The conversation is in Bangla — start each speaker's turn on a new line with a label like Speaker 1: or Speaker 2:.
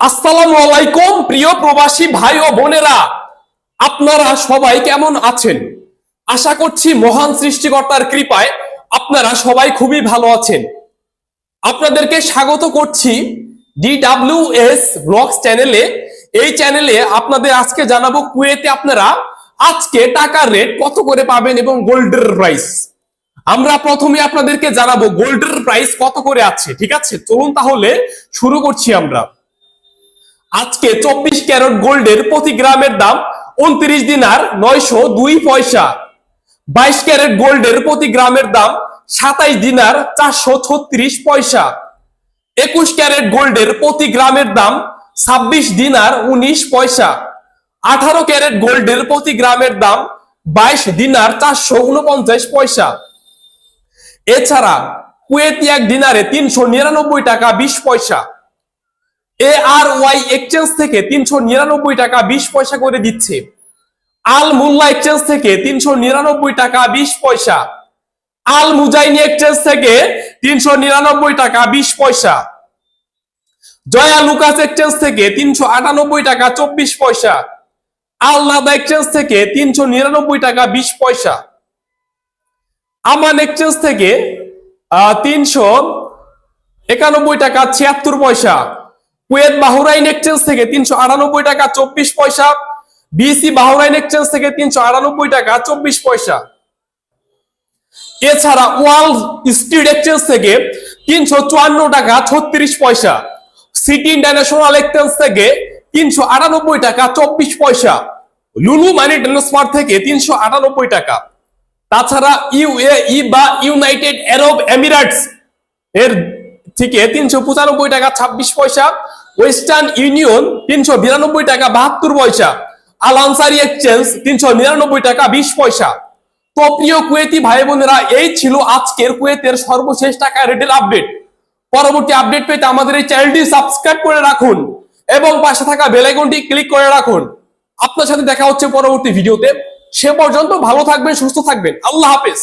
Speaker 1: আসসালামু আলাইকুম প্রিয় প্রবাসী ভাই ও বোনেরা, আপনারা সবাই কেমন আছেন? আশা করছি মহান সৃষ্টিকর্তার কৃপায় আপনারা সবাই খুবই ভালো আছেন। আপনাদেরকে স্বাগত করছি DWS ব্লগস চ্যানেলে। এই চ্যানেলে আপনাদের আজকে জানাবো কুয়েতে আপনারা আজকে টাকার রেট কত করে পাবেন এবং গোল্ডের প্রাইস। আমরা প্রথমে আপনাদেরকে জানাবো গোল্ডের প্রাইস কত করে আছে। ঠিক আছে, চলুন তাহলে শুরু করছি আমরা। আজকে 24 ক্যারেট গোল্ডের প্রতি গ্রামের দাম 29 দিনার 902 পয়সা। 22 ক্যারেট গোল্ডের প্রতি গ্রামের দাম 27 দিনার 436 পয়সা। 21 ক্যারেট গোল্ডের প্রতি গ্রামের দাম 26 দিনার 19 পয়সা। 18 ক্যারেট গোল্ডের প্রতি গ্রামের দাম 22 দিনার 449 পয়সা। এছাড়া কুয়েতি এক দিনারে 399 টাকা 20 পয়সা। ARY এক্সচেঞ্জ থেকে 399 টাকা 20 পয়সা করে দিচ্ছে। আল মুল্লা এক্সচেঞ্জ থেকে 399 টাকা 20 পয়সা। আল মুজাইনি এক্সচেঞ্জ থেকে 399 টাকা 20 পয়সা। জয়া লুকাস এক্সচেঞ্জ থেকে 398 টাকা 24 পয়সা। আল নাদা এক্সচেঞ্জ থেকে 399 টাকা 20 পয়সা। আমান এক্সচেঞ্জ থেকে 391 টাকা 76 পয়সা। কুয়েত বাহরাইন এক্সচেঞ্জ থেকে 398 টাকা 24 পয়সা। বিসি বাহরাইন এক্সচেঞ্জ থেকে 398 টাকা 24 পয়সা। এছাড়া ওয়ার্ল্ড স্ট্রিট এক্সচেঞ্জ থেকে 354 টাকা 36 পয়সা। সিটি ইন্টারন্যাশনাল এক্সচেঞ্জ থেকে 398 টাকা 24 পয়সা। লুলু মানি ট্রান্সফার থেকে 398 টাকা। তাছাড়া ইউএই বা ইউনাইটেড আরব এমিরেটস এর থেকে 395 টাকা 26 পয়সা। ওয়েস্টার্ন ইউনিয়ন 392 টাকা 72 পয়সা। আল আনসারি এক্সচেঞ্জ 399 টাকা 20 পয়সা। তো প্রিয় কুয়েতি ভাই বোনেরা, এই ছিল আজকের কুয়েতের সর্বশেষ টাকা রেটের আপডেট। পরবর্তী আপডেট পেতে আমাদের এই চ্যানেলটি সাবস্ক্রাইব করে রাখুন এবং পাশে থাকা বেল আইকনটি ক্লিক করে রাখুন। আপনার সাথে দেখা হচ্ছে পরবর্তী ভিডিওতে। সে পর্যন্ত ভালো থাকবেন, সুস্থ থাকবেন। আল্লাহ হাফেজ।